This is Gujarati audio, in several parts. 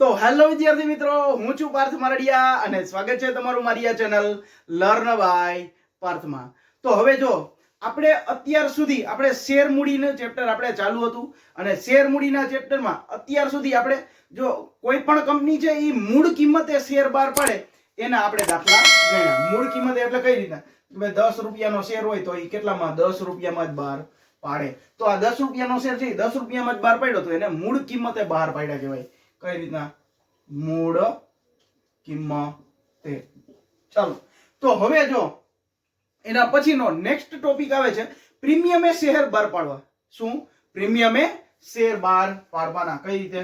તો હેલો વિદ્યાર્થી મિત્રો, હું છું પાર્થ મારડિયા અને સ્વાગત છે તમારું મારી આ ચેનલ લર્ન બાય પાર્થમાં. તો હવે જો આપણે અત્યાર સુધી આપણે શેર મૂડીનું ચેપ્ટર આપણે ચાલુ હતું અને શેર મૂડીના ચેપ્ટરમાં અત્યાર સુધી આપણે જો કોઈ પણ કંપની છે એ મૂળ કિંમતે શેર બહાર પાડે એના આપણે દાખલા ગણ્યા. મૂળ કિંમત એટલે કઈ રીતના કે 10 રૂપિયાનો શેર હોય તો એ કેટલામાં 10 રૂપિયામાં જ બહાર પાડે. તો આ 10 રૂપિયાનો શેર છે 10 રૂપિયામાં જ બહાર પાડ્યો તો એને મૂળ કિંમતે બહાર પાડ્યા કહેવાય. કઈ રીતના? મૂળ કિંમતે. ચાલો, તો હવે જો એના પછીનો નેક્સ્ટ ટોપિક આવે છે પ્રીમિયમે શેર બહાર પાડવા. શું? પ્રીમિયમે શેર બહાર પાડવાના. કઈ રીતે?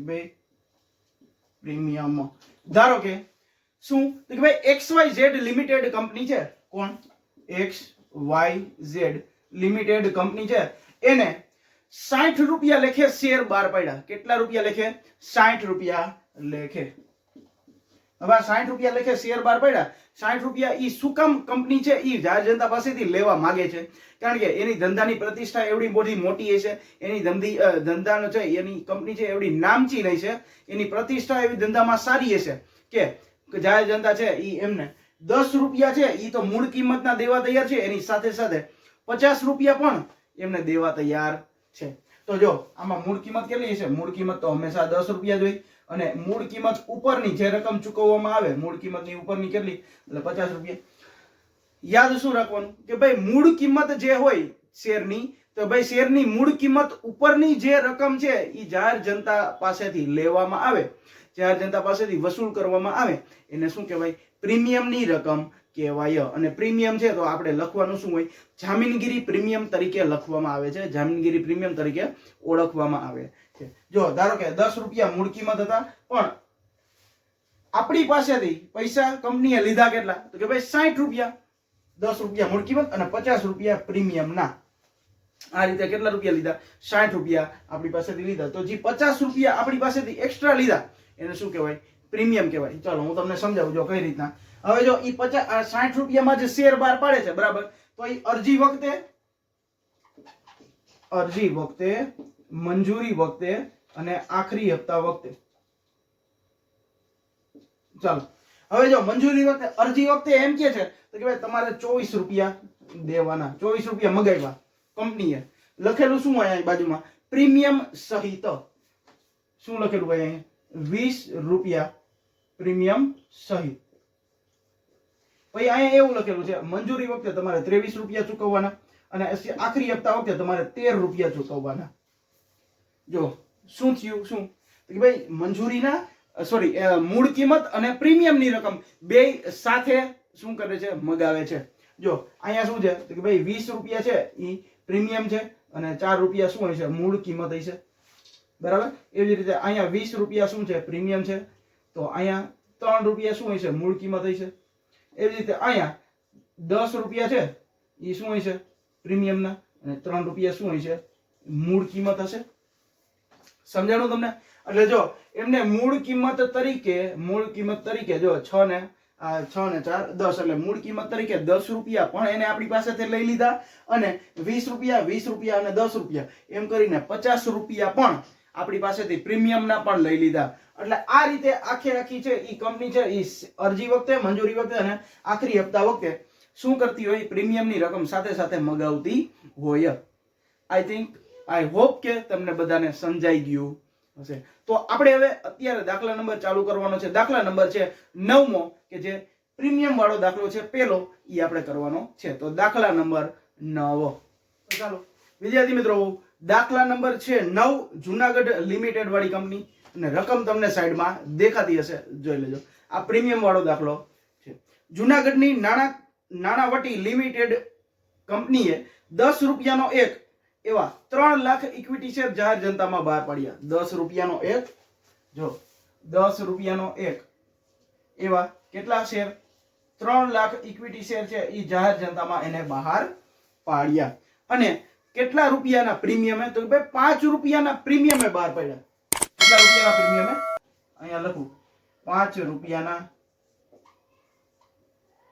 ભાઈ પ્રીમિયમ ધારો કે શું કે ભાઈ XYZ લિમિટેડ કંપની છે. કોણ? XYZ લિમિટેડ કંપની છે. એને 60 રૂપિયા લેખે શેર બહાર પાડ્યા. કેટલા રૂપિયા લેખે? 60 રૂપિયા લેખે. હવે 60 રૂપિયા લેખે શેર બહાર પાડ્યા. 60 રૂપિયા ઈ શું કામ કંપની છે ઈ જાહેર જનતા પાસેથી લેવા માંગે છે? કારણ કે એની ધંધાની પ્રતિષ્ઠા એવડી બધી મોટી હશે, એની ધંધાનો છે એની કંપની છે એવડી નામચી નહીં છે, એની પ્રતિષ્ઠા એવી ધંધામાં સારી હશે કે જાહેર જનતા છે ઈ એમને 10 રૂપિયા છે ઈ તો મૂળ કિંમતના દેવા તૈયાર છે, એની સાથે સાથે 50 રૂપિયા પણ એમને દેવા તૈયાર છે. તો જો આમાં મૂળ કિંમત કેટલી હશે? મૂળ કિંમત તો હંમેશા 10 રૂપિયા જ હોય અને મૂળ કિંમત ઉપરની જે રકમ ચૂકવવામાં આવે મૂળ કિંમતની ઉપરની કેટલી? એટલે 50 રૂપિયા. યાદ શું રાખવાનું કે ભાઈ મૂળ કિંમત જે હોય શેરની, તો ભાઈ શેરની મૂળ કિંમત ઉપરની જે રકમ છે એ જાહેર જનતા પાસેથી લેવામાં આવે, જાહેર જનતા પાસેથી વસૂલ કરવામાં આવે એને શું કહેવાય? પ્રીમિયમની રકમ કહેવાય. અને પ્રીમિયમ છે તો આપણે લખવાનું શું હોય? જામીનગીરી પ્રીમિયમ તરીકે લખવામાં આવે છે, જામીનગીરી પ્રીમિયમ તરીકે ઓળખવામાં આવે છે. જો ધારો કે 10 રૂપિયા મૂળ કિંમત હતા પણ આપણી પાસેથી પૈસા કંપનીએ લીધા કેટલા? તો કે ભાઈ 60 રૂપિયા. 10 રૂપિયા મૂળ કિંમત અને 50 રૂપિયા પ્રીમિયમના. આ રીતે કેટલા રૂપિયા લીધા? 60 રૂપિયા આપણી પાસેથી લીધા. તો જે 50 રૂપિયા આપણી પાસેથી એક્સ્ટ્રા લીધા એને શું કહેવાય? પ્રીમિયમ કહેવાય. ચાલો હું તમને સમજાવું જો કઈ રીતના. હવે જો ઈ 60 રૂપિયામાં જે શેર બહાર પાડે છે બરાબર, તો એ અરજી વખતે, મંજૂરી વખતે અને આખરી હપ્તા વખતે. ચાલો હવે જો મંજૂરી વખતે, અરજી વખતે એમ કે છે તો કે ભાઈ તમારે 24 રૂપિયા દેવાના. 24 રૂપિયા મગાવ્યા કંપનીએ. લખેલું શું હોય અહીં બાજુમાં? પ્રીમિયમ સહિત. શું લખેલું ભાઈ અહીં? 20 રૂપિયા પ્રીમિયમ સહિત. ભાઈ અહીંયા એવું લખેલું છે મંજૂરી વખતે તમારે 23 રૂપિયા ચૂકવવાના અને આખરી હપ્તા વખતે તમારે 13 રૂપિયા ચૂકવવાના. જો શું થયું? શું કે ભાઈ મંજૂરીના મૂળ કિંમત અને પ્રીમિયમની રકમ બે સાથે શું કરે છે? મગાવે છે. જો અહીંયા શું છે કે ભાઈ 20 રૂપિયા છે એ પ્રીમિયમ છે અને 4 રૂપિયા શું હોય છે? મૂળ કિંમત હોય છે. બરાબર. એવી રીતે અહીંયા 20 રૂપિયા શું છે? પ્રીમિયમ છે. તો અહીંયા 3 રૂપિયા શું હોય છે? મૂળ કિંમત હોય છે. એવી રીતે અહીંયા 10 રૂપિયા છે એ શું હોય છે? પ્રીમિયમના અને 3 રૂપિયા શું હોય છે? મૂળ કિંમત હશે. સમજાણું તમને? એટલે જો એમને મૂળ કિંમત તરીકે જો 6 ને 4 10 એટલે મૂળ કિંમત તરીકે 10 રૂપિયા પણ એને આપણી પાસેથી લઈ લીધા અને 20 રૂપિયા અને 10 રૂપિયા એમ કરીને 50 રૂપિયા પણ આપણી પાસેથી પ્રીમિયમના પણ લઈ લીધા. એટલે આ રીતે આખી છે ઈ કંપની છે ઈ અરજી વખતે, મંજૂરી વખતે અને આખરી હપ્તા વખતે શું કરતી હોય? પ્રીમિયમની રકમ સાથે સાથે મગાવતી હોય. આઈ હોપ કે તમને બધાને સમજાઈ ગયું હશે. તો આપણે હવે અત્યારે દાખલા નંબર ચાલુ કરવાનો છે. દાખલા નંબર છે 9મો કે જે પ્રીમિયમ વાળો દાખલો છે પહેલો ઈ આપણે કરવાનો છે. તો દાખલા નંબર 9. ચાલો વિદ્યાર્થી મિત્રો, દાખલા નંબર છે 9 જુનાગઢ લિમિટેડ વાળી કંપની અને રકમ તમને સાઈડમાં દેખાતી હશે, જોઈ લેજો. આ પ્રીમિયમ વાળો દાખલો છે. જુનાગઢની નાણાવટી લિમિટેડ કંપનીએ 10 રૂપિયાનો એક એવા 3 લાખ ઇક્વિટી શેર જાહેર જનતામાં બહાર પાડ્યા. 10 રૂપિયાનો એક, જો 10 રૂપિયાનો એક એવા કેટલા શેર? 3 લાખ ઇક્વિટી શેર છે એ જાહેર જનતામાં એને બહાર પાડ્યા. અને કેટલા રૂપિયાના પ્રીમિયમે? તો ભાઈ 5 રૂપિયાના પ્રીમિયમે બહાર પાડ્યા. કેટલા રૂપિયાના પ્રીમિયમે? અહીંયા લખું 5 રૂપિયાના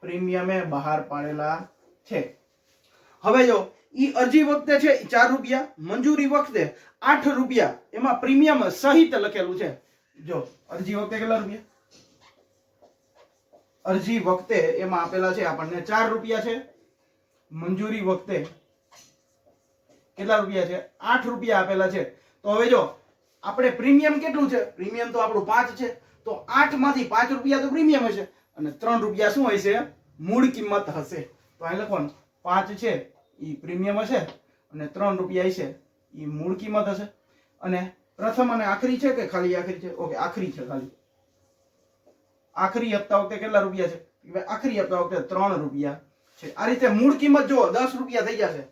પ્રીમિયમે બહાર પાડેલા છે. હવે જો ઈ અરજી વખતે છે 4 રૂપિયા, મંજૂરી વખતે 8 રૂપિયા, એમાં પ્રીમિયમ સહિત લખેલું છે. જો અરજી વખતે કેટલા રૂપિયા, અરજી વખતે એમાં આપેલા છે આપણને 4 રૂપિયા છે, મંજૂરી વખતે કેટલા રૂપિયા છે, 8 રૂપિયા આપેલા છે. તો હવે જો આપણે પ્રીમિયમ કેટલું છે, પ્રીમિયમ તો આપણું 5 છે, તો 8 માંથી 5 રૂપિયા તો પ્રીમિયમ હશે અને 3 રૂપિયા શું હશે, મૂળ કિંમત હશે. તો અહીં લખવાનું 5 છે એ પ્રીમિયમ હશે અને 3 રૂપિયા હશે એ મૂળ કિંમત હશે. અને પ્રથમ અને આખરી છે કે ખાલી આખરી છે, ઓકે આખરી છે, ખાલી આખરી હપ્તા વખતે કેટલા રૂપિયા છે, આખરી હપ્તા વખતે 3 રૂપિયા છે. આ રીતે મૂળ કિંમત જો 10 રૂપિયા થઈ જશે,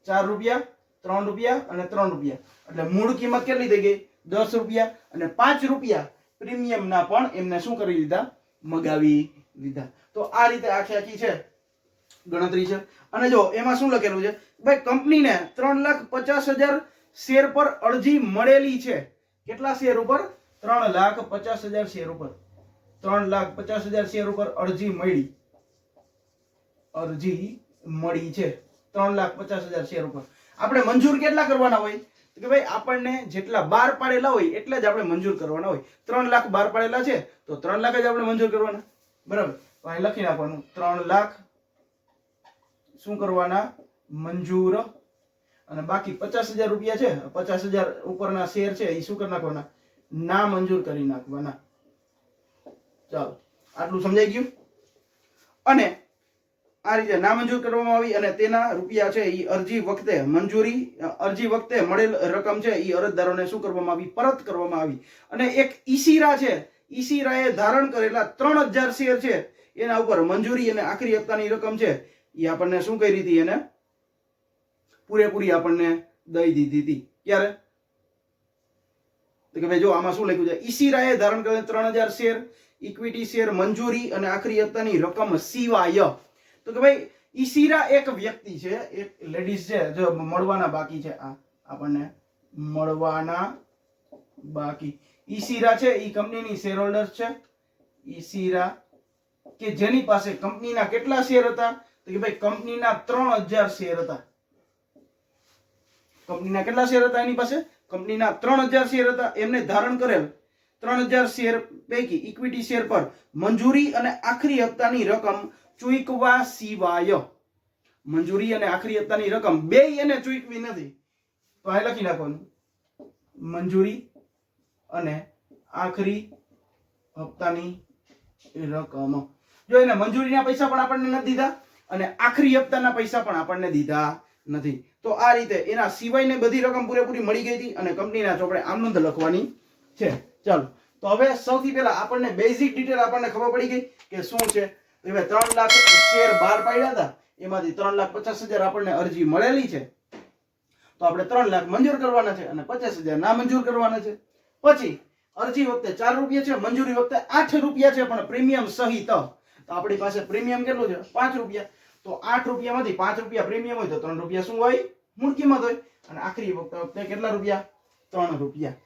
4 રૂપિયા 3 રૂપિયા અને 3 રૂપિયા, એટલે મૂળ કિંમત કેટલી થઈ ગઈ, 10 રૂપિયા. અને 5 રૂપિયા પ્રીમિયમ ના પણ એમને શું કરી લીધા, મગાવી લીધા. તો આ રીતે આખી છે ગણતરી છે. અને જો એમાં શું લખેલું છે, ભાઈ કંપનીને 3,50,000 શેર પર અરજી મળેલી છે. કેટલા શેર ઉપર, 3,50,000 શેર ઉપર, 3,50,000 શેર ઉપર અરજી મળી છે. 3,50,000 શેર ઉપર આપણે મંજૂર કેટલા કરવાના હોય, કે ભાઈ આપણને જેટલા બાર પાડેલા હોય એટલે જ આપણે મંજૂર કરવાના હોય. 3 લાખ બાર પાડેલા છે તો 3 લાખ જ આપણે મંજૂર કરવાના, બરાબર. તો અહીં લખી નાખવાનું 3 લાખ શું કરવાના, મંજૂર. અને બાકી 50,000 રૂપિયા છે, 50,000 ઉપરના શેર છે એ શું કરી નાખવાના, ના મંજૂર કરી નાખવાના. ચાલો આટલું સમજાઈ ગયું. અને આ રીતે નામંજૂર કરવામાં આવી અને તેના રૂપિયા છે એ અરજી વખતે અરજી વખતે મળેલ રકમ છે એ અરજદારોને શું કરવામાં આવી, પરત કરવામાં આવી. અને એક ઈશિરા છે, ઈશિરાએ ધારણ કરેલા 3,000 શેર છે એના ઉપર મંજૂરી અને આખરી હપ્તાની રકમ છે એ આપણને શું કરી હતી, એને પૂરેપૂરી આપણને દઈ દીધી હતી. ક્યારે, તો કે ભાઈ જો આમાં શું લખ્યું છે, ઈશિરાએ ધારણ કરેલા 3,000 શેર ઇક્વિટી શેર મંજૂરી અને આખરી હપ્તાની રકમ સિવાય. તો કે ભાઈ ઈશિરા એક વ્યક્તિ છે, એક લેડીઝ છે, જો મળવાના બાકી છે, આ આપણને મળવાના બાકી. ઈશિરા છે એ કંપનીની શેર હોલ્ડર છે. ઈશિરા કે જેની પાસે કંપનીના કેટલા શેર હતા, તો કે ભાઈ કંપનીના 3,000 શેર હતા. કંપનીના કેટલા શેર હતા એની પાસે, કંપનીના 3,000 શેર હતા. એમને ધારણ કરેલ 3,000 શેર પૈકી ઇક્વિટી શેર પર મંજૂરી અને આખરી હપ્તાની રકમ ચૂકવા સિવાય. મંજૂરી અને આખરી હપ્તાની રકમ બે એને ચૂકવી નથી. તો આ લખી નાખવાનું મંજૂરી અને આખરી હપ્તાની રકમ. જો એને મંજૂરીના પૈસા પણ આપણને નથી દીધા અને આખરી હપ્તાના પૈસા પણ આપણને દીધા નથી. તો આ રીતે એના સિવાયને બધી રકમ પૂરેપૂરી મળી ગઈ હતી અને કંપનીના ચોપડે આમનોંધ લખવાની છે. ચાલો તો હવે સૌથી પહેલા આપણને બેઝિક ડિટેલ આપણને ખબર પડી ગઈ કે શું છે. 3 લાખ શેર બહાર પાડ્યા હતા, એમાંથી 3,50,000 આપણને અરજી મળેલી છે, તો આપણે 3 લાખ મંજૂર કરવાના છે અને 50,000 ના મંજૂર કરવાના છે. પછી અરજી વખતે 4 રૂપિયા છે, મંજૂરી વખતે 8 રૂપિયા છે, પણ પ્રીમિયમ સહિત. તો આપણી પાસે પ્રીમિયમ કેટલું છે, 5 રૂપિયા. તો 8 રૂપિયામાંથી 5 રૂપિયા પ્રીમિયમ હોય તો 3 રૂપિયા શું હોય, મૂળ કિંમત હોય. અને આખરી વખતે કેટલા રૂપિયા, 3 રૂપિયા.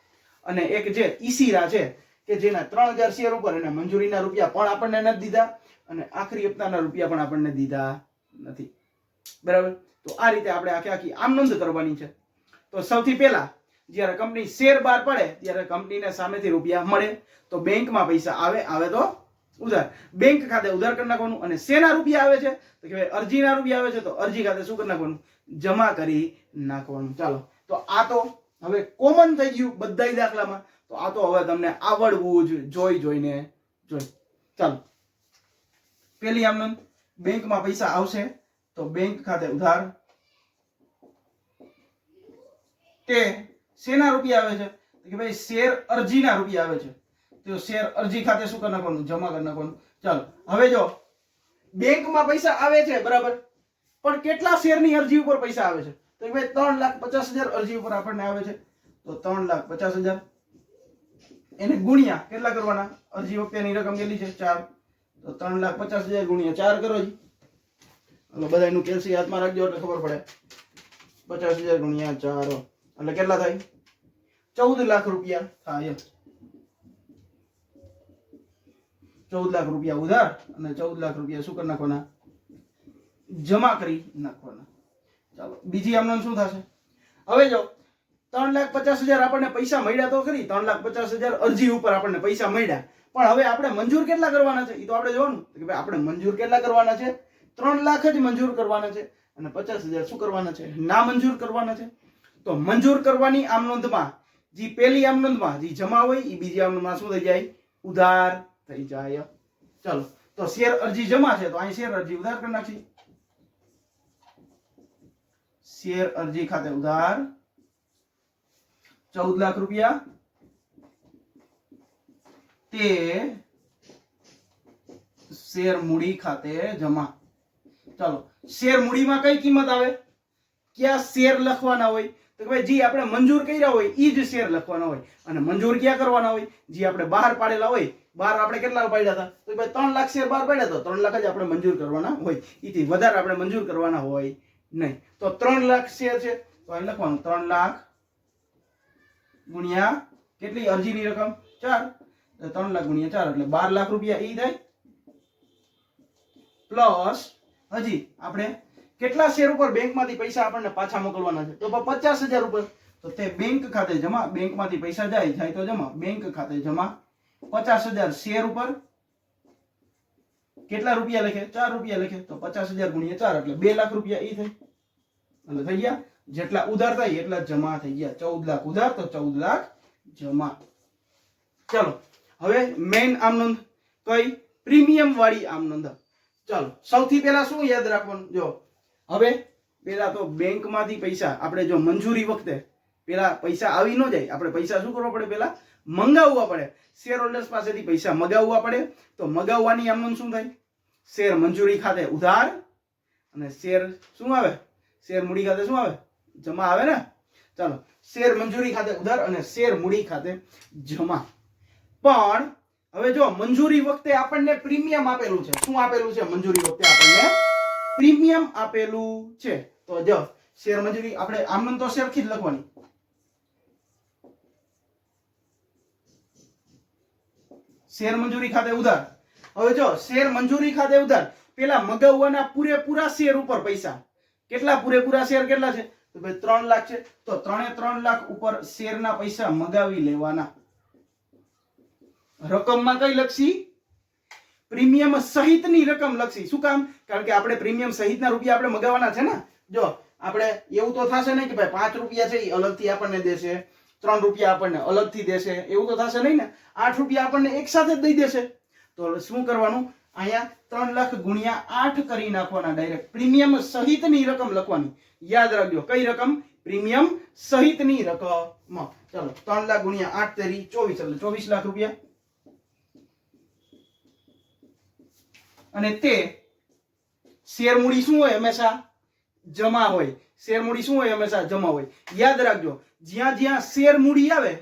અને એક જે ઈશિરા છે કે જેના 3,000 શેર ઉપર એને મંજૂરીના રૂપિયા પણ આપણને નથી દીધા અને આખરી હપ્તાના રૂપિયા પણ આપણને દીધા નથી, બરાબર. તો આ રીતે આપણે આખી આમ નોંધ કરવાની છે. તો સૌથી પહેલા જ્યારે કંપની શેર બહાર પડે ત્યારે કંપનીને સામેથી રૂપિયા મળે, તો બેંકમાં પૈસા આવે તો ઉધાર, બેંક ખાતે ઉધાર કરી નાખવાનું. અને શેના રૂપિયા આવે છે, તો કે અરજીના રૂપિયા આવે છે, તો અરજી ખાતે શું કરી નાખવાનું, જમા કરી નાખવાનું. ચાલો તો આ તો હવે કોમન થઈ ગયું બધાય દાખલામાં. તો આ તો હવે તમને આવડવું જ જોઈને. ચાલો પેલી આમ બેંકમાં પૈસા આવશે તો બેંક ખાતે ઉધાર, તે શેના રૂપિયા આવે છે, કે ભાઈ શેર અરજીના રૂપિયા આવે છે, તો શેર અરજી ખાતે શું કરી નાખવાનું, જમા કરી નાખવાનું. ચાલો હવે જો બેંકમાં પૈસા આવે છે, બરાબર, પણ કેટલા શેરની અરજી ઉપર પૈસા આવે છે, તો ભાઈ 3,50,000 અરજી ઉપર આપણને આવે છે. તો 3,50,000 એને ગુણ્યા કેટલા કરવાના, અરજી વખતેની રકમ કેટલી છે, 4. તો 3,50,000 ગુણ્યા 4 કરો જી. એટલે બધા એનું કેલ્સી હાથમાં રાખજો એટલે ખબર પડે. 50,000 ગુણ્યા 4 એટલે કેટલા થાય, 14 લાખ રૂપિયા થાય. 14 લાખ રૂપિયા ઉધાર અને 14 લાખ રૂપિયા શું કરી નાખવાના, જમા કરી નાખવાના. ચાલો બીજી આમનો શું થશે, હવે જો 3,50,000 આપણને પૈસા મળ્યા તો ખરી, 3,50,000 અરજી ઉપર આપણને પૈસા મળ્યા, પણ હવે આપણે મંજૂર કેટલા કરવાના છે એ તો આપણે જોવાનું કે ભાઈ આપણે મંજૂર કેટલા કરવાના છે, 3 લાખ જ મંજૂર કરવાના છે અને 50,000 શું કરવાના છે, ના મંજૂર કરવાના છે. તો મંજૂર કરવાની આમ નોંધમાં જે પહેલી આમ નોંધમાં જે જમા હોય એ બીજી આમ નોંધમાં શું થઈ જાય, ઉધાર થઈ જાય. ચાલો તો શેર અરજી જમા છે તો અહીં શેર અરજી ઉધાર કરી નાખી. શેર અરજી ખાતે ઉધાર 14 લાખ રૂપિયા તે શેર મૂડી ખાતે જમા. ચાલો શેર મૂડીમાં કઈ કિંમત આવે, ક્યાં શેર લખવાના હોય તો ભાઈ જે આપણે મંજૂર કર્યા હોય એ જ શેર લખવાના હોય, અને મંજૂર ક્યાં કરવાના હોય, જે આપણે બહાર પાડેલા હોય. બહાર આપણે કેટલા પાડ્યા હતા તો ભાઈ 3 લાખ શેર બહાર પાડ્યા તો 3 લાખ જ આપણે મંજૂર કરવાના હોય, એથી વધારે આપણે મંજૂર કરવાના હોય નહીં. તો 3 લાખ શેર છે તો અહીં લખવાનું 3 લાખ ગુણ્યા કેટલી અરજીની રકમ 4, 3 લાખ ગુણ્યા 4 એટલે 12 લાખ રૂપિયા ઈ થાય. પ્લસ હજી આપણે કેટલા શેર ઉપર બેંકમાંથી પૈસા આપણને પાછા મોકલવાના છે તો 50,000 ઉપર, તો તે બેંક ખાતે જમા, બેંકમાંથી પૈસા જાય તો જમા, બેંક ખાતે જમા 50,000 શેર ઉપર કેટલા રૂપિયા લખે, 4 રૂપિયા લખે તો 50,000 ગુણ્યા 4 એટલે 2 લાખ રૂપિયા ઈ થાય. એટલે થઈ ગયા જેટલા ઉધાર થાય એટલા જમા થઈ ગયા. 14 લાખ ઉધાર તો 14 લાખ જમા. ચાલો હવે મેઇન આમ નોંધ કઈ, પ્રીમિયમ વાળી આમ નોંધ. ચાલો સૌથી પહેલા શું યાદ રાખવાનું, જો હવે પેલા તો બેંકમાંથી પૈસા આપણે જો મંજૂરી વખતે પેલા પૈસા આવી ન જાય, આપણે પૈસા શું કરવા પડે, પેલા મંગાવવા પડે, શેર હોલ્ડર્સ પાસેથી પૈસા મગાવવા પડે. તો મગાવવાની આમ નોંધ શું થાય, શેર મંજૂરી ખાતે ઉધાર અને શેર શું આવે, શેર મૂડી ખાતે શું આવે, જમા આવે ને. ચાલો શેર મંજૂરી ખાતે ઉધાર અને શેર મૂડી ખાતે જમા. પણ હવે જો મંજૂરી વખતે આપણને પ્રીમિયમ આપેલું છે, શું આપેલું છે, મંજૂરી વખતે આપણને પ્રીમિયમ આપેલું છે. તો જો શેર મંજૂરી આપણે આમ તો શેરથી જ લખવાની, શેર મંજૂરી ખાતે ઉધાર. હવે જો શેર મંજૂરી ખાતે ઉધાર પેલા મગાવવાના પૂરેપૂરા શેર ઉપર પૈસા, કેટલા પૂરેપૂરા શેર કેટલા છે તો ભાઈ 3 લાખ છે, તો 3 લાખ ઉપર શેરના પૈસા મગાવી લેવાના. રકમમાં કઈ લખશી, પ્રીમિયમ સહિતની રકમ લખશી. શું કામ, કારણ કે આપણે પ્રીમિયમ સહિતના રૂપિયા આપણે મગાવવાના છે ને. જો આપણે એવું તો થશે નહીં કે ભાઈ 5 રૂપિયા છે એ અલગથી આપણને દેશે, 3 રૂપિયા આપણને અલગથી દેશે, એવું તો થશે નહીં ને. 8 રૂપિયા આપણને એક સાથે જ દઈ દેશે. તો શું કરવાનું, અહીંયા 3 લાખ ગુણ્યા 8 કરી નાખવાના, ડાયરેક્ટ પ્રીમિયમ સહિતની રકમ લખવાની. યાદ રાખજો કઈ રકમ, પ્રીમિયમ સહિતની રકમ. ચાલો 3 લાખ ગુણ્યા 8 તેરી 24 એટલે 24 લાખ રૂપિયા. અને તે શેર મૂડી શું હોય, હંમેશા જમા હોય. શેર મૂડી શું હોય, હંમેશા જમા હોય. યાદ રાખજો જ્યાં જ્યાં શેર મૂડી આવે,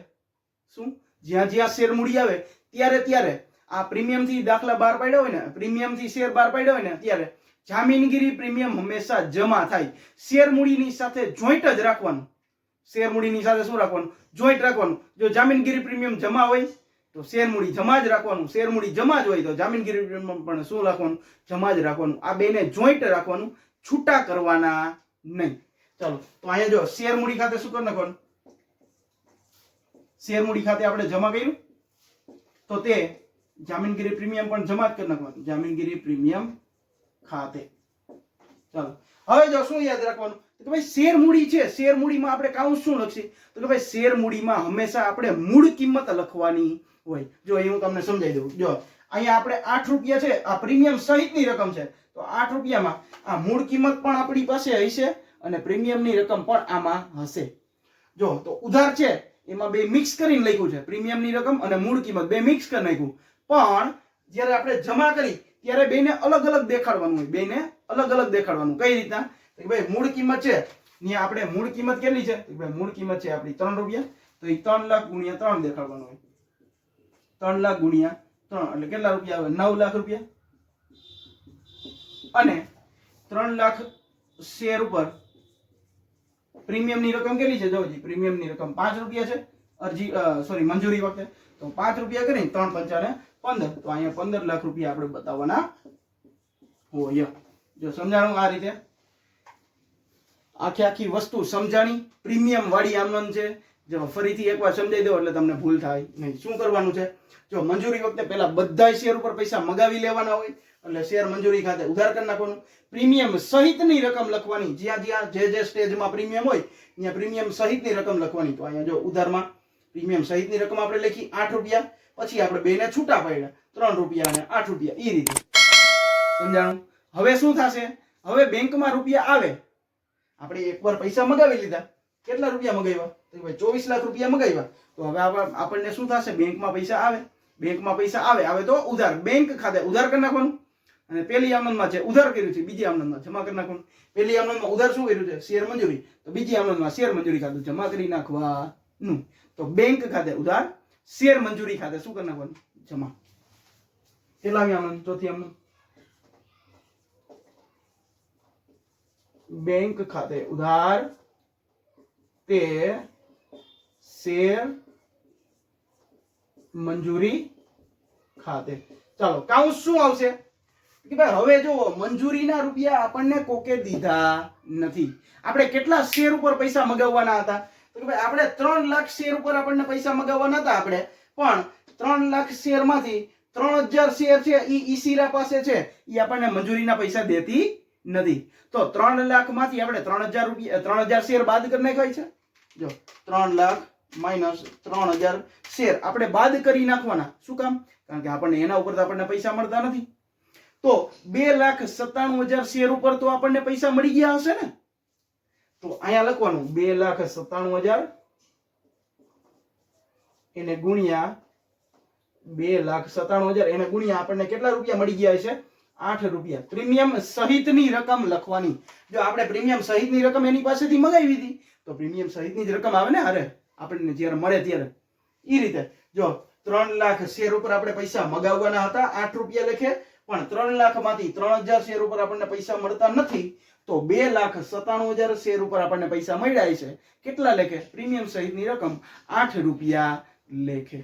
શું જ્યાં જ્યાં શેર મૂડી આવે ત્યારે આ પ્રીમિયમ થી દાખલા બહાર પાડ્યા હોય ને, પ્રીમિયમ થી શેર બહાર પાડ્યા હોય ને ત્યારે જામીનગીરી પ્રીમિયમ હંમેશા જમા થાય. શેર મૂડીની સાથે જોઈન્ટ જ રાખવાનું, શેર મૂડીની સાથે શું રાખવાનું, જોઈન્ટ રાખવાનું. જો જામીનગીરી પ્રીમિયમ જમા હોય તો શેર મૂડી જમા જ રાખવાનું, શેર મૂડી જમા જ હોય તો જામીનગીરી પ્રીમિયમ પણ શું રાખવાનું, જમા જ રાખવાનું. આ બેને જોઈન્ટ રાખવાનું, છૂટા કરવાના નહીં. ચાલો તો અહીંયા જો શેર મૂડી ખાતે શું કરી નાખવાનું, શેર મૂડી ખાતે આપણે જમા કર્યું તો તે જામીનગીરી પ્રીમિયમ પણ જમા જ કરી નાખવાનું, જામીનગીરી પ્રીમિયમ ખાતે. ચાલો હવે જો શું યાદ રાખવાનું કે ભાઈ શેર મૂડી છે, શેર મૂડીમાં આપણે કાઉન્સ શું લખશી તો કે ભાઈ શેર મૂડીમાં હંમેશા આપણે મૂળ કિંમત લખવાની હોય. જો અહીં હું તમને સમજાવી દઉં. જો અહીંયા આપણે 8 રૂપિયા છે, આ પ્રીમિયમ સહિતની રકમ છે, તો 8 રૂપિયામાં આ મૂળ કિંમત પણ આપણી પાસે હશે અને પ્રીમિયમની રકમ પણ આમાં હશે. જો તો ઉધાર છે એમાં બે મિક્સ કરીને લખ્યું છે, પ્રીમિયમની રકમ અને મૂળ કિંમત બે મિક્સ કરી નાખ્યું. પણ જ્યારે આપણે જમા કરી ત્યારે બેને અલગ અલગ દેખાડવાનું હોય, બેને અલગ અલગ દેખાડવાનું. કઈ રીતના કે ભાઈ મૂળ કિંમત છે ત્યાં આપણે મૂળ કિંમત કેટલી છે તો ભાઈ મૂળ કિંમત છે આપણી 3 રૂપિયા, તો એ 3 લાખ ગુણ્યા 3 દેખાડવાનું હોય. 3 લાખ ગુણ્યા 3 એટલે કેટલા રૂપિયા આવે, 9 લાખ રૂપિયા. અને 3 લાખ શેર ઉપર પ્રીમિયમની રકમ કેટલી છે, જોજી પ્રીમિયમની રકમ 5 રૂપિયા છે અરજી સોરી મંજૂરી વખતે, તો 5 રૂપિયા કરીને 3 પંચા 15, તો અહીંયા 15 લાખ રૂપિયા આપણે બતાવવાના હોય. જો સમજાણું આ રીતે. આખી વસ્તુ સમજાણી, પ્રીમિયમ વાળી આમનોંધ છે. જો ફરીથી એકવાર સમજાઈ દો એટલે તમને ભૂલ થાય નહીં. શું કરવાનું છે, જો મંજૂરી વખતે પહેલા બધા શેર ઉપર પૈસા મગાવી લેવાના હોય એટલે શેર મંજૂરી ખાતે ઉધાર કરી નાખવાનું. પ્રીમિયમ સહિતની રકમ લખવાની, જ્યાં જ્યાં જે સ્ટેજમાં પ્રીમિયમ હોય ત્યાં પ્રીમિયમ સહિતની રકમ લખવાની. તો અહીંયા જો ઉધારમાં પ્રીમિયમ સહિતની રકમ આપણે લખી 8 રૂપિયા, પછી આપણે બેને છૂટા પડ્યા 3 રૂપિયા અને 8 રૂપિયા, એ રીતે સમજાણું. હવે શું થશે, હવે બેંકમાં રૂપિયા આવે, આપણે એકવાર પૈસા મગાવી લીધા, કેટલા રૂપિયા મગાવ્યા, તો ભાઈ 24 લાખ રૂપિયા મગાવ્યા. તો હવે આપણને શું થશે, બેંકમાં પૈસા આવે, બેંકમાં પૈસા આવે તો ઉધાર, બેંક ખાતે ઉધાર કરી નાખવાનું. અને પહેલી આમનોંધમાં છે ઉધાર કર્યું છે, બીજી આમનોંધમાં જમા કરી નાખવાનું. પહેલી આમનોંધમાં ઉધાર શું કર્યું છે, શેર મંજૂરી, તો બીજી આમનોંધમાં શેર મંજૂરી ખાતું જમા કરી નાખવાનું. તો બેંક ખાતે ઉધાર, શેર મંજૂરી ખાતે શું કરી નાખવાનું, જમા. કેટલામી આમનોંધ, ચોથી આમનોંધ, બેંક ખાતે ઉધાર તે શેર મંજૂરી ખાતે. ચાલો કાઉન્સ શું આવશે કે ભાઈ હવે જો મંજૂરીના રૂપિયા આપણને કોકે દીધા નથી, આપણે કેટલા શેર ઉપર પૈસા મગાવવાના હતા, તો કે ભાઈ આપણે 3 લાખ શેર ઉપર આપણને પૈસા મગાવવાના હતા આપણે, પણ 3 લાખ શેર માંથી 3000 શેર છે એ ઈશિરા પાસે છે, એ આપણને મંજૂરીના પૈસા દેતી નથી. તો 3 લાખ માંથી આપણે 3000 રૂપિયા 3000 શેર બાદ કરી નાખાય છે. જો 3 લાખ માઇનસ 3000 શેર આપણે બાદ કરી નાખવાના. શું કામ, કારણ કે આપણને એના ઉપર તો આપણને પૈસા મળતા નથી. તો 2,97,000 શેર ઉપર તો આપણને પૈસા મળી ગયા હશે ને. તો અહીંયા લખવાનું 2,97,000 એને ગુણ્યા 2,97,000 એને ગુણ્યા આપણને કેટલા રૂપિયા મળી ગયા હશે, 8 રૂપિયા. પ્રીમિયમ સહિતની રકમ લખવાની. જો આપણે પ્રીમિયમ સહિતની રકમ એની પાસેથી મગાવી હતી તો પ્રીમિયમ સહિતની જ રકમ આવે ને, અરે આપણને જ્યારે મળે ત્યારે. એ રીતે જો 3 લાખ શેર ઉપર આપણે પૈસા મગાવવાના હતા, 8 રૂપિયા લખે, પણ 3 લાખ માંથી 3000 શેર ઉપર આપણને પૈસા મળતા નથી, તો 2,97,000 શેર ઉપર આપણને પૈસા મળ્યા છે. કેટલા લેખે, પ્રીમિયમ સહિતની રકમ 8 રૂપિયા લેખે.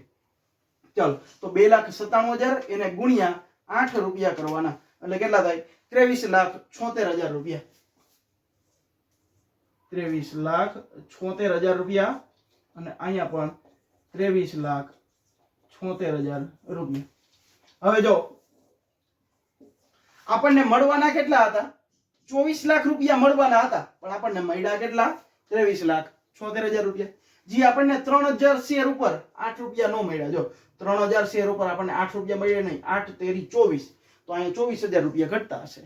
ચાલો તો 2,97,000 એને ગુણ્યા 8 રૂપિયા કરવાના એટલે કેટલા થાય, 23,76,000 રૂપિયા. 23,76,000 રૂપિયા અને અહીંયા પણ 23,76,000 રૂપિયા. હવે જો આપણને મળવાના કેટલા હતા, 24 લાખ રૂપિયા મળવાના હતા, પણ આપણને મળ્યા કેટલા, 23,76,000 રૂપિયા. જે આપણને 3000 શેર ઉપર 8 રૂપિયા નો મળ્યા. જો 3000 શેર ઉપર આપણને 8 રૂપિયા મળ્યા નહીં, 8 તેરી 24, તો અહીંયા 24,000 રૂપિયા ઘટતા હશે.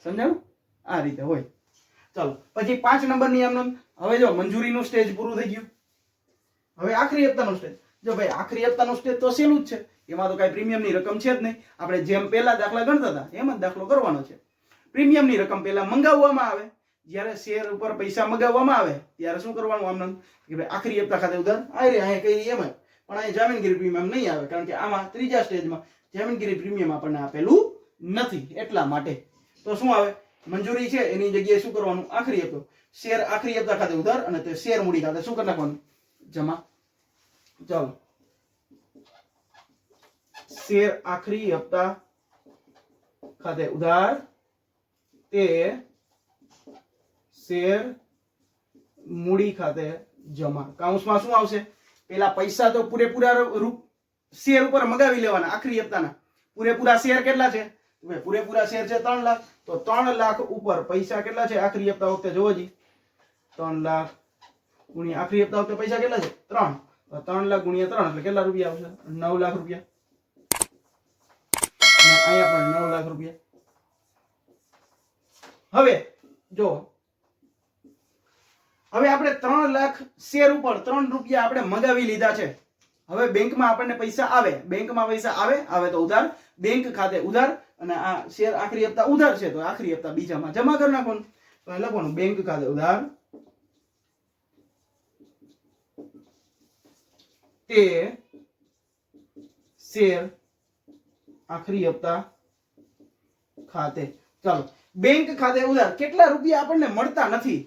સમજાયું, આ રીતે હોય. ચાલો પછી 5 નંબરની આમનોંધ. હવે જો મંજૂરીનું સ્ટેજ પૂરું થઈ ગયું, હવે આખરી હપ્તાનો સ્ટેજ. જો ભાઈ આખરી હપ્તાનો સ્ટેજ તો સહેલું જ છે, એમાં તો કઈ પ્રીમિયમની રકમ છે જ નહીં. આપણે જેમ પહેલા દાખલા ગણતા હતા એમ જ દાખલો કરવાનો છે. પ્રીમિયમની રકમ પહેલા મંગાવવામાં આવે, જ્યારે શેર ઉપર પૈસા મગાવવામાં આવે ત્યારે શું કરવાનું આમનોંધ કે ભાઈ આખરી હપ્તા ખાતે ઉધાર અહીંયા કઈ એમ જ, પણ અહીં જામીનગીરી પ્રીમિયમ નહીં આવે, કારણ કે આમાં ત્રીજા સ્ટેજમાં જામીનગીરી પ્રીમિયમ આપણને આપેલું નથી એટલા માટે. તો શું આવે, મંજૂરી છે એની જગ્યાએ શું કરવાનું, આખરી હપ્તો, શેર આખરી હપ્તા ખાતે ઉધાર અને તે શેર મૂડી ખાતે શું કરી નાખવાનું, જમા. ચાલો શેર આખરી હપ્તા ખાતે ઉધાર તે શેર મૂડી ખાતે જમા. કાઉન્સમાં શું આવશે, પેલા પૈસા તો પૂરેપૂરા શેર ઉપર મગાવી લેવાના આખરી હપ્તાના. પૂરેપૂરા શેર કેટલા છે, પૂરેપૂરા શેર છે 3 લાખ, તો 3 લાખ ઉપર પૈસા કેટલા છે આખરી હપ્તા વખતે, જોવો જી 3 લાખ ગુણ્યા આખરી હપ્તા વખતે પૈસા કેટલા છે 3, તો 3 લાખ ગુણ્યા 3 એટલે કેટલા રૂપિયા આવશે, 9 લાખ રૂપિયા. અને અહીંયા પણ 9 લાખ રૂપિયા. હવે જો હવે આપણે 3 લાખ શેર ઉપર 3 રૂપિયા આપણે મગાવી લીધા છે. હવે બેંકમાં આપણને પૈસા આવે, બેંકમાં પૈસા આવે તો ઉધાર, બેંક ખાતે ઉધાર, અને આ શેર આખરી હપ્તા ઉધાર છે તો આખરી હપ્તા બીજામાં જમા કરી નાખવાનું. તો લખવાનું બેંક ખાતે ઉધાર તે શેર આખરી હપ્તા ખાતે. ચાલો બેંક ખાતે ઉધાર કેટલા રૂપિયા આપણને મળતા નથી,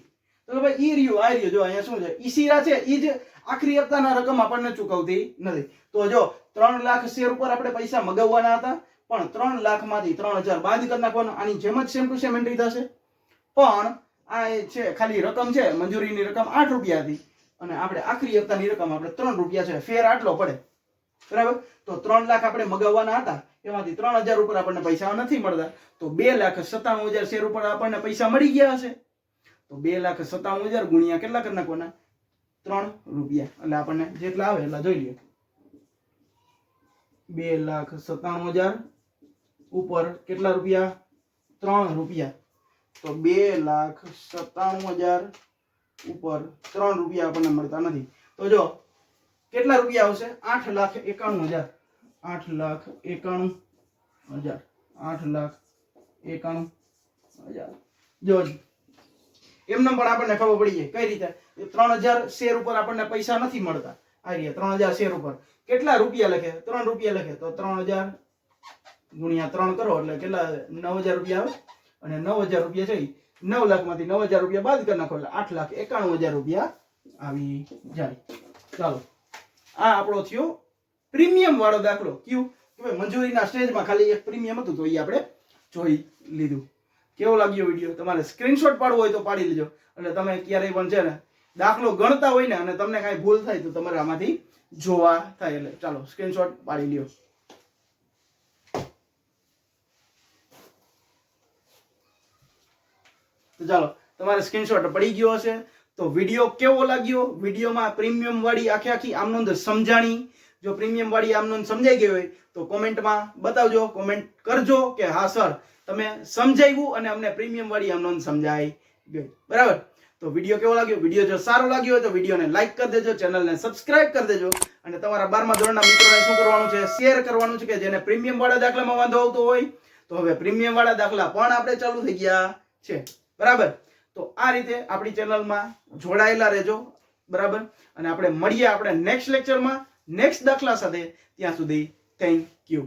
તો ભાઈ ઈ રહ્યું આ રહ્યું. જો અહીંયા શું છે, ઈશિરા છે, ઈ જ આખરી હપ્તાના રકમ આપણને ચૂકવતી નથી. તો જો 3 લાખ શેર ઉપર આપણે પૈસા મગાવવાના હતા, પણ 3 લાખ માંથી 3000 બાદ કરી નાખવાનો. આની જેમ જ સેમ ટુ સેમ એન્ટ્રી થશે, પણ આ એ છે ખાલી રકમ છે, મંજૂરીની રકમ 8 રૂપિયા હતી અને આપણે આખરી હપ્તાની રકમ આપણે 3 રૂપિયા છે, ફેર આટલો પડે. બરાબર. તો 3 લાખ આપણે મગાવવાના હતા, એમાંથી 3000 ઉપર આપણને પૈસા નથી મળતા, તો 2,97,000 શેર ઉપર આપણને પૈસા મળી ગયા હશે. તો 2,97,000 ગુણ્યા કેટલા કરી નાખવાના? 3 રૂપિયા. એટલે આપણને જેટલા આવે એટલા જોઈ લઈએ. 2,97,000 ઉપર કેટલા રૂપિયા? 3 રૂપિયા. તો 2,97,000 ઉપર 3 રૂપિયા આપણને મળતા નથી. તો જો કેટલા રૂપિયા આવશે? 8,91,000. 8,91,000. 8,91,000. જો એમને પણ આપણને ખબર પડી જાય કઈ રીતે. 3,000 શેર ઉપર આપણને પૈસા નથી મળતા. આ રહ્યા 3,000 શેર ઉપર કેટલા રૂપિયા લખે? 3 રૂપિયા લખે. તો 3,000 ગુણ્યા 3 કરો એટલે કેટલા? 9,000 રૂપિયા આવે. અને 9,000 રૂપિયા છે 9 લાખમાંથી 9,000 રૂપિયા બાદ કરી નાખો એટલે 8,91,000 રૂપિયા આવી જાય. ચાલો, આ આપણો થયો પ્રીમિયમ વાળો દાખલો. કયું કે ભાઈ મંજૂરીના સ્ટેજમાં ખાલી એક પ્રીમિયમ હતું, તો એ આપણે જોઈ લીધું. કેવો લાગ્યો વિડીયો? તમારે સ્ક્રીનશોટ પાડવો હોય તો પાડી લેજો. એટલે તમે ક્યારેય પણ છે ને દાખલો ગણતા હોય ને અને તમને કાંઈ ભૂલ થાય તો તમારે આમાંથી જોવા થાય. એટલે ચાલો સ્ક્રીનશોટ પાડી લ્યો. તો ચાલો, તમારે સ્ક્રીનશોટ પડી ગયો હશે. તો વિડીયો કેવો લાગ્યો? વિડીયોમાં પ્રીમિયમ વાળી આખી આમનોંધ સમજાણી. જો પ્રીમિયમ વાળી આમનોંધ સમજાઈ ગઈ હોય તો કોમેન્ટમાં બતાવજો, કોમેન્ટ કરજો કે હા સર તમે સમજાવ્યું અને અમને પ્રીમિયમ વાળી આમનોંધ સમજાઈ ગઈ. બરાબર. તો વિડીયો કેવો લાગ્યો? વિડીયો જો સારો લાગ્યો હોય તો વિડીયોને લાઈક કરી દેજો, ચેનલને સબસ્ક્રાઇબ કરી દેજો અને તમારા 12મા ધોરણના મિત્રોને શું કરવાનું છે? શેર કરવાનું છે કે જેને પ્રીમિયમ વાળા દાખલામાં વાંધો આવતો હોય. તો હવે પ્રીમિયમ વાળા દાખલા પણ આપણે ચાલુ થઈ ગયા છે. બરાબર. તો આ રીતે આપણી ચેનલમાં જોડાયેલા રહેજો. બરાબર. અને આપણે મળીએ આપણે નેક્સ્ટ લેક્ચરમાં નેક્સ્ટ દાખલા સાથે. ત્યાં સુધી થેન્ક યુ.